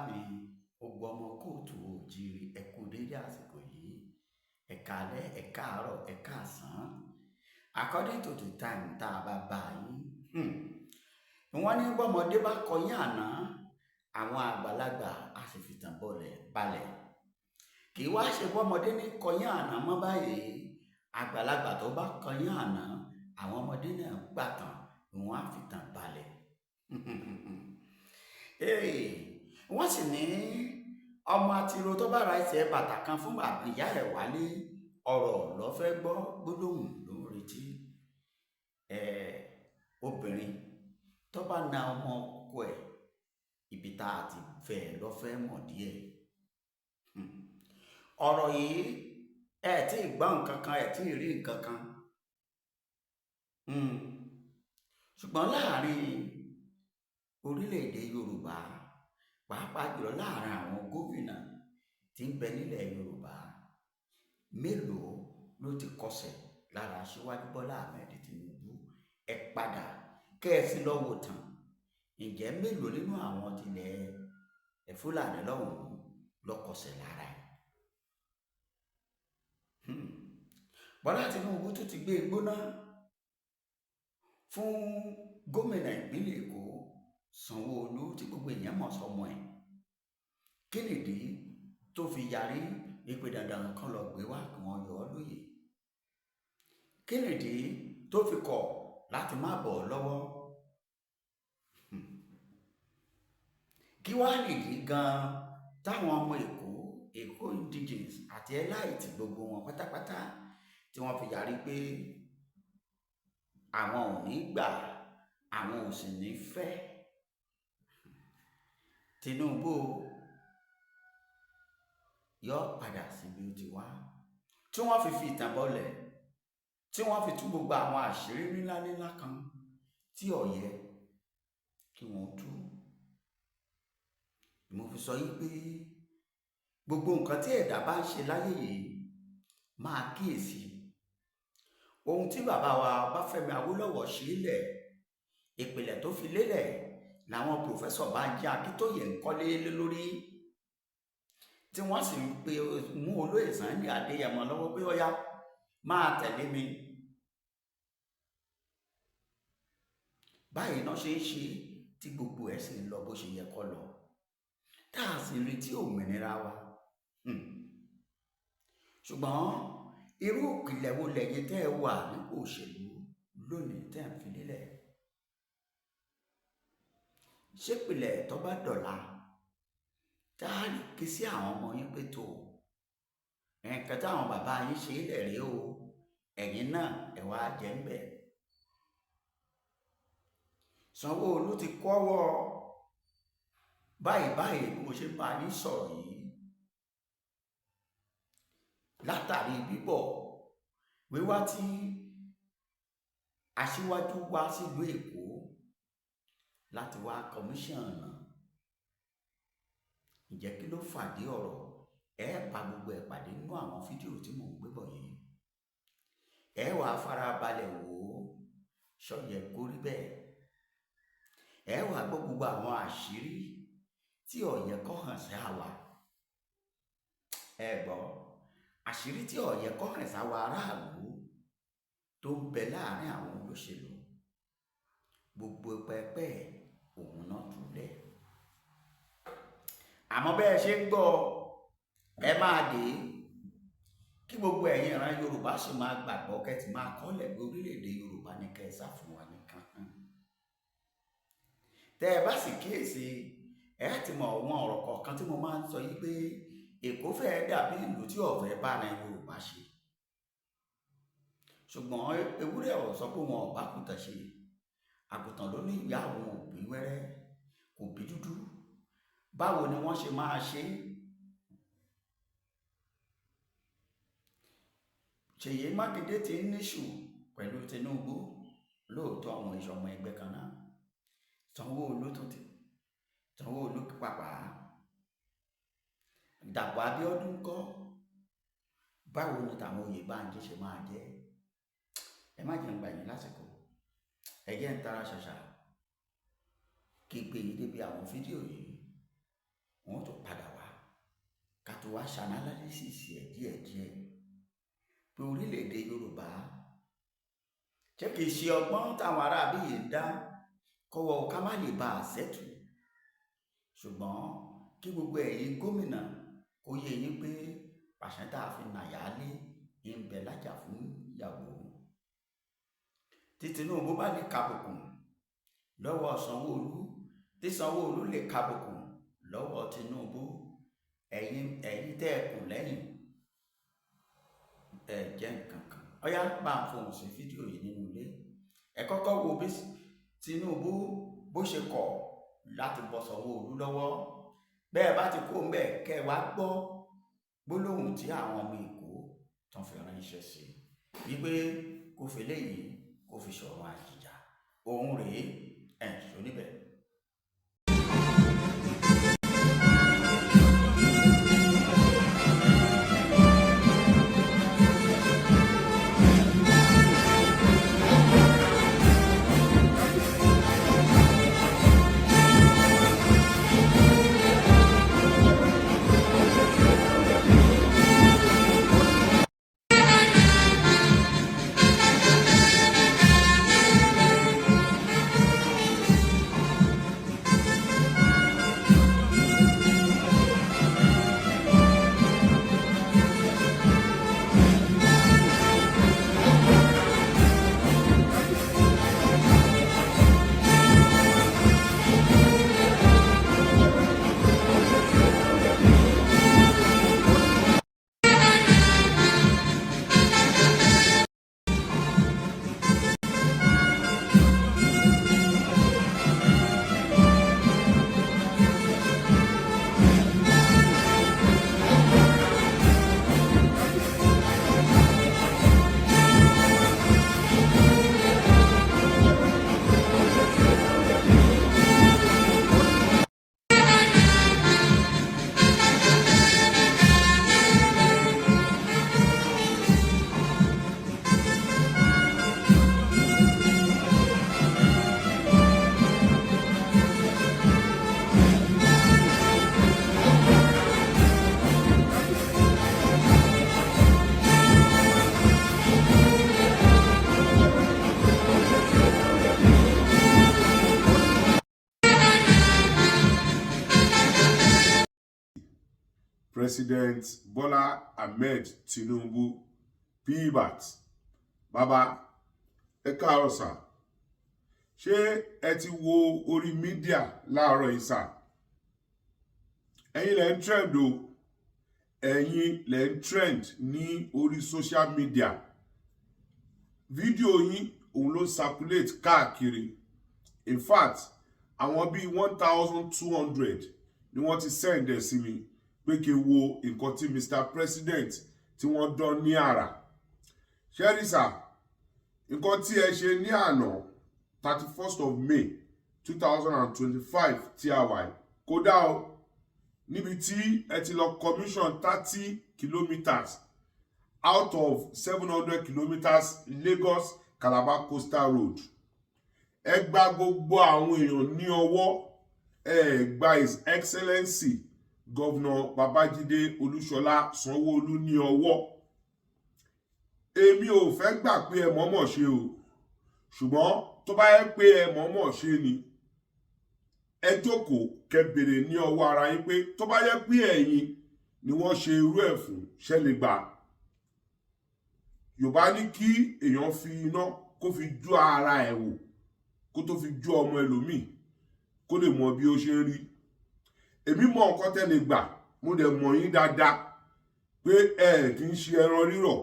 mi gbogbo ọmọ kóòtù òjíire ẹ kú déédé àsìkò yìí, ẹ káalẹ́, ẹ káàárọ̀, ẹ káàsán according to the time tá a bá bá yín. Wọ́n ní bọ́mọdé bá kọyán àná àwọn àgbàlagbà á sì fìtàn balẹ̀. Kì í wá ṣe bọ́mọdé ní kọyán àná mọ́ báyìí, àgbàlagbà tó bá kọyán àná àwọn ọmọdé náà gbàtàn wọ́n á fìtàn balẹ̀. Wọ́n sì ní ọmọ àtiró tó bá ra ẹsẹ̀ bàtà kan fún ìyá ẹ̀ wálé ọ̀rọ̀ ló fẹ́ gbọ́, gbólóhùn ló ń retí. Obìnrin tó bá na ọmọ ọkọ ẹ̀ ibi tá a ti fẹ́ lọ fẹ́ mọ̀ díẹ̀. Ọ̀rọ̀ yìí ẹ̀ tí ì gbọ́ nǹkan kan, ẹ̀ tí ì rí nǹkan kan. Ṣùgbọ́n láàrin orílẹ̀-èdè Yorùbá, pàápàá jùlọ láàrin àwọn gómìnà tí ń bẹ nílẹ̀ Yorùbá, mélòó ló ti kọsẹ̀ lára Aṣíwájú Bọ́lá Ahmed Tinubu? Ẹ padà kẹ́ẹ̀sì lọ́wọ́ tán, ǹjẹ́ mélòó nínú àwọn tilẹ̀ Fúlàní lọ́hùn-ún ló kọsẹ̀ lára ẹ̀? Bọ́lá Tinubu tún ti gbé gbóná fún gómìnà ìpínlẹ̀ Èkó Sanwó-Olú tí gbogbo èèyàn mọ̀ sọmọ ẹ̀. Kí nìdí tó fi yarí wípé dandan kan lọ gbé wá kí wọ́n yọ ọ́ lóyè? Kí nìdí tó fi kọ̀ láti má bọ̀ lọ́wọ́? Kí wá nìdí gan táwọn ọmọ Èkó indigenes àti elite gbogbo wọn pátápátá tí wọ́n fi yarí pé àwọn ò ní gbà, àwọn ò sì ní fẹ́ Tinubu yọ padà síbi ó ti wá, tí wọ́n fi ìtàn bọ́lẹ̀, tí wọ́n fi tú gbogbo àwọn àṣírí ńlá kan tí ó yẹ kí wọ́n tú. Mo fi sọ yí pé gbogbo nǹkan tí ẹ̀dá bá ń ṣe láyé yìí máa kíyèsí. Ohun tí bàbá wa Ọbáfẹ́mi Awólọ́wọ̀ ṣe lẹ̀, ìpìlẹ̀ tó fi lélẹ̀ làwọn pòfẹ́sọ̀ Bánjí Akíntóyè ń kọ́lé lé lórí, tí wọ́n sì ń pe mú olóyè Sunday Adéyẹmọ lọ́wọ́ pé ọ̀yá máa tẹ̀lé mi. Báyìí náà ṣe ń ṣe tí gbogbo ẹ̀ sì ń lọ bó ṣe yẹ kó lọ, tá a sì retí òmìnira wa. Ṣùgbọ́n irú ìpìlẹ̀ wo lẹ́yìn tẹ́ ẹ wà nípò òṣèlú lónìí tẹ́ ẹ ń fi lélẹ̀? Ṣé ìpìlẹ̀ tó bá dọ̀la tá a lè ké sí àwọn ọmọ yín pé tó nǹkan táwọn bàbá yín ṣe lẹ̀ rí o, ẹ̀yin náà ẹ wá jẹ́ ń bẹ̀? Sanwó-Olú ti kọ́wọ́ báyìí bí mo ṣe bá yín sọ̀rọ̀ yìí, látàrí bíbọ̀ wíwá tí Aṣíwájú wá sílùú Èkó láti wá kọmíṣọ̀nà. Ǹjẹ́ kí ló fàdí ọ̀rọ̀? Ẹ bá gbogbo ẹ̀ pàdé nínú àwọn fídíò tí mò ń gbé bọ̀ yìí. Ẹ wá farabalẹ̀ wò ó, ṣó yẹ kó rí bẹ́ẹ̀? Ẹ wá gbọ́ gbogbo àwọn àṣírí tí ó yẹ kó hàn sí àwa. Ẹ gbọ́ àṣírí tí ó yẹ kó hàn sáwa aráàlú tó ń bẹ láàrin àwọn olóṣèlú. Gbogbo pẹpẹ òun náà túlẹ̀. Àmọ́ bẹ́ẹ̀ ṣe ń gbọ́ ẹ máa dé kí gbogbo ẹ̀yin ìran Yorùbá sì máa gbàgbọ́ kẹ́tì máa kọ́lẹ̀ pé orílẹ̀-èdè Yorùbá ní kẹsà fún wa nìkan. Tẹ́ ẹ bá sì kíyèsí ẹ ti mọ àwọn ọ̀rọ̀ kọ̀ọ̀kan tí mo máa ń sọ yìí pé Èkó fẹ́ dàbí ìlú tí ó fẹ́ bá ara Yorùbá ṣe. Ṣùgbọ́n ewúrẹ́ ò sọ pé wọn ò bá àgùntàn ṣe. Àgùntàn ló ní ìyá àwọn òbí wẹ́rẹ́ kò bí dúdú. Báwo ni wọ́n ṣe máa ṣe? Ṣèyí Mákindé ti ń níṣù pẹ̀lú Tinubu, lóòótọ́ àwọn ìṣọ̀mọ ẹgbẹ́ kan náà. Sanwó-Olú pàpà. Dàpọ̀ Abíọ́dún kọ́. Báwo ni tàwọn Oyèbánjí ṣe máa jẹ́? Ẹ má jẹ́ ń gbà yín lásìkò. Ẹ jẹ́ ń tara ṣàṣà kí gbé yín débi àwọn fídíò yìí. wọ́n tó padà wá ká tó wá ṣanálísìs ẹ̀ díẹ̀díẹ̀ pé orílẹ̀-èdè Yorùbá ṣé kìí ṣe ọgbọ́n táwọn aráabí yìí ń dá kọ́wọ́ ká má lè bá a ṣẹ́tù, ṣùgbọ́n kí gbogbo ẹ̀yin gómìnà kó yé yín pé pàṣẹ tá a fi nàyálé ń bẹ lájà fún ìyàwó. Tí Tinubu bá lè kàbùkùn lọ́wọ́ Sanwó-Olú, tí Sanwó-Olú lè kàbùkùn lọ́wọ́ Tinubu, ẹ̀yin tẹ́ ẹ kù lẹ́yìn ẹ jẹ́ nǹkan kan. Ọ̀yá bá ń fohùn sí fídíò yìí nínú ilé. Ẹ kọ́kọ́ wo bí Tinubu bó ṣe kọ̀ láti bọ́ Sanwó-Olú lọ́wọ́. Bẹ́ẹ̀ bá ti kó ń bẹ̀ kẹ́ ẹ wá gbọ́ gbólóhùn tí àwọn ọmọ Èkó tán fi ránṣẹ́ sí wípé kó fi léyìí kó fi ṣọ̀rọ̀ àjìjà. Òun rèé ẹ̀ ṣó níbẹ̀. President Bola Ahmed Tinubu PBAT. Bàbá ẹ káàárọ̀ sà. Ṣé ẹ ti wo orí mídíà láàárọ̀ yìí sà? Ẹ̀yin lẹ ń trend o. Ẹ̀yin lẹ ń trend ní orí social media. Fídíò yín òun ló circulate káàkiri. In fact, àwọn bíi 1,200 ni wọ́n ti send ẹ̀ sí mi pé kí n wo nǹkan tí Mr. President tí wọ́n dán ní àrà. Ṣẹ́rí sà, nǹkan tí ẹ ṣe ní àná 31st of May 2025 tí a wà kódà o, níbi tí ẹ ti lọ commission 30 kilometers out of 700 kilometers Lagos Calabar Coastal Road. Ẹ gba gbogbo àwọn èèyàn ní ọwọ́, ẹ gba His Excellency Governor Babajide Olúṣọlá Sanwó-Olú ní ọwọ́. Èmi ò fẹ́ gbà pé ẹ mọ̀ọ́mọ̀ ṣe o, ṣùgbọ́n tó bá yẹ pé ẹ mọ̀ọ́mọ̀ ṣe ni, ẹ jókòó kẹ́ béèrè ní ọwọ́ ara yín pé tó bá yẹ pé ẹ̀yin ni wọ́n ṣe irú ẹ̀ fún ṣẹ́ lè gbà. Yorùbá ní kí èèyàn fi iná kó fi jó ara ẹ̀ wò kó tó fi jó ọmọ ẹlòmíì kó lè mọ bí ó ṣe ń rí. Èmi mọ nǹkan tẹ́ lè gbà, mo dẹ̀ mọ̀ yín dáadáa pé ẹ kì í ṣe ẹran rírọ̀.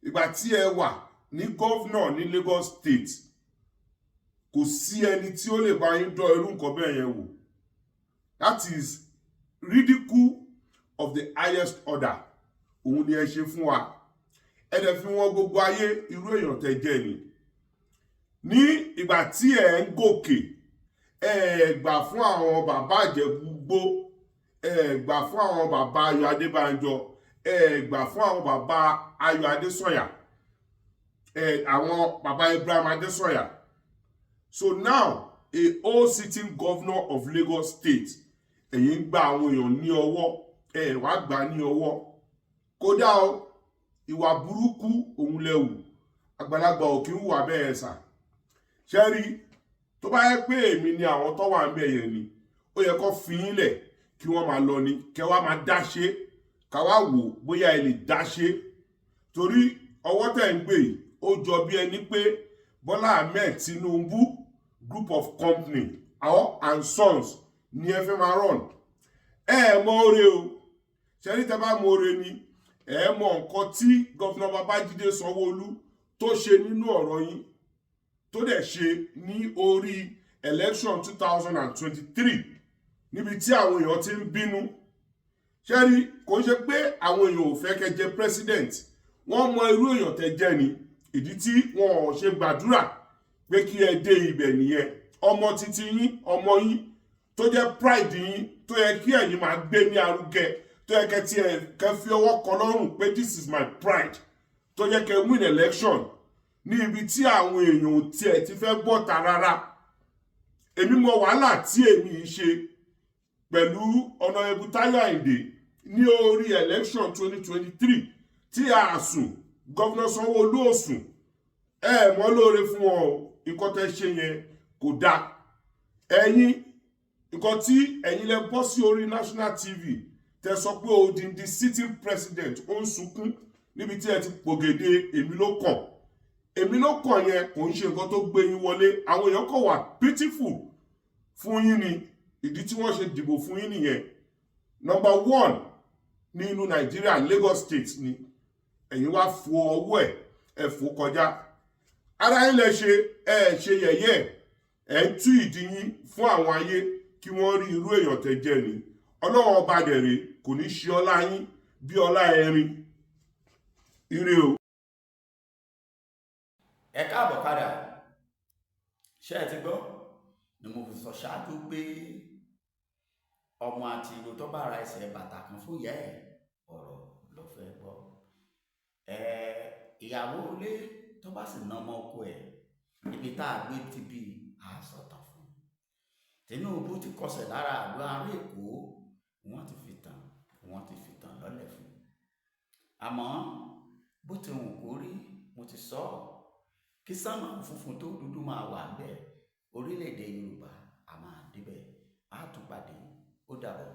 Ìgbà tí ẹ wà ní gọ́vnọ̀ ní Lagos State, kò sí ẹni tí ó lè bá yín dán irú nǹkan bẹ́ẹ̀ yẹn wò. That is ridicule of the highest order. Òun ni ẹ ṣe fún wa. Ẹ dẹ̀ fi wọ́n gbogbo ayé irú èèyàn tẹ́ jẹ́ ni. Ní ìgbà tí ẹ ń gòkè, ẹ gbà fún àwọn bàbá Ìjẹ̀bú-Igbó, ẹ gbà fún àwọn bàbá Ayọ̀ Adébánjọ, ẹ gbà fún àwọn bàbá Ayọ̀ Adésọ̀yà, àwọn bàbá Ibrahim Adésọ̀yà. So now, a whole sitting governor of Lagos State, ẹ̀yin ń gba àwọn èèyàn ní ọwọ́ ẹ̀ wá gbà ní ọwọ́ kódà o ìwà burúkú òun lẹ́wù àgbàlagbà ò kí ń wà bẹ́ẹ̀ sà ṣẹ́rí tó bá yẹ pé èmi ni àwọn tó wà ń bẹ̀ yẹn ni ó yẹ kó fi yín lẹ̀ kí wọ́n máa lọ ni kẹ́ wá máa dá ṣe ká wá wò bóyá ẹ lè dá ṣe torí ọwọ́ tẹ̀ ń gbé yìí ó jọ bí ẹni pé Bọ́lá Ahmed Tinubu group of company and sons ní ẹ fẹ́ máa run ẹ mọ oore o ṣẹ́rí tẹ́ bá mọ oore ni ẹ mọ nǹkan tí gọ́fìnà Babájídé Sanwó-Olú tó ṣe nínú ọ̀rọ̀ yín tó dẹ̀ ṣe ní orí election 2023 níbi tí àwọn èèyàn ti ń bínú ṣẹ́rí kò ń ṣe pé àwọn èèyàn ò fẹ́ kẹ́ jẹ president wọ́n mọ irú èèyàn tẹ́ jẹ́ ni ìdí tí wọn ò ṣe gbàdúrà pé kí ẹ dé ibẹ̀ nìyẹn ọmọ títí yín ọmọ yín tó jẹ́ pride yín tó yẹ kí ẹ̀yin máa gbé ní arúgẹ tó yẹ kẹ́ tí ẹ kẹ́ fi ọwọ́ kọ lọ́rùn pé this is my pride tó yẹ kẹ́ win election ní ibi tí àwọn èèyàn tiẹ̀ ti fẹ́ gbọ́ta rárá èmi mọ wàhálà tí èmi ṣe pẹ̀lú Honorable Táyọ̀ Àyìndé ní orí election 2023 tí a sùn gọ́vnà Sanwó-Olú ò sùn ẹ mọ́ lóore fún wọn o nǹkan tẹ́ ṣe yẹn kò dáa ẹ̀yin nǹkan tí ẹ̀yin lẹ bọ́ sí orí national TV tẹ́ sọ pé odindi sitting president ó ń sunkún níbi tí ẹ ti pògèdè èmi ló kàn yẹn kò ń ṣe nǹkan tó gbé yín wọlé àwọn èèyàn kò wà pitiful fún yín ni ìdí tí wọ́n ṣe dìbò fún yín nìyẹn number 1 ní inú Nàìjíríà Lagos State ni ẹ̀yin wá fo ọwọ́ ẹ̀ fò kọjá ara yín lẹ ṣe ṣe yẹ̀yẹ́ ẹ̀ ń tú ìdí yín fún àwọn ayé kí wọ́n rí irú èèyàn tẹ́ jẹ́ ni Ọlọ́run ọba dẹ̀rẹ̀ kò ní ṣe ọlá yín bí ọlá ẹrin ire o. ẹ káàbọ̀ padà ṣé ẹ ti gbọ́ ni mo fi sọ ṣáájú pé ọmọ àti ìlú tó bá ra ẹsẹ̀ bàtà kan fún ìyá ẹ̀ ọ̀rọ̀ ló fẹ́ gbọ́ ìyàwó ilé tó bá sì ná ọmọ ọkọ ẹ̀ ibi tá a gbé ti bí àásọ̀tàn fún Tinubu ti kọsẹ̀ lára àlọ́ ará Èkó wọ́n ti fi tàn lọ́lẹ̀ fún àmọ́ bó ti hùn kó rí mo ti sọ ọ́ kí sánmà funfun tó dúdú máa wà ń bẹ̀ orílẹ̀-èdè Yorùbá a máa débẹ̀ á tún pàdé ó dàbọ̀.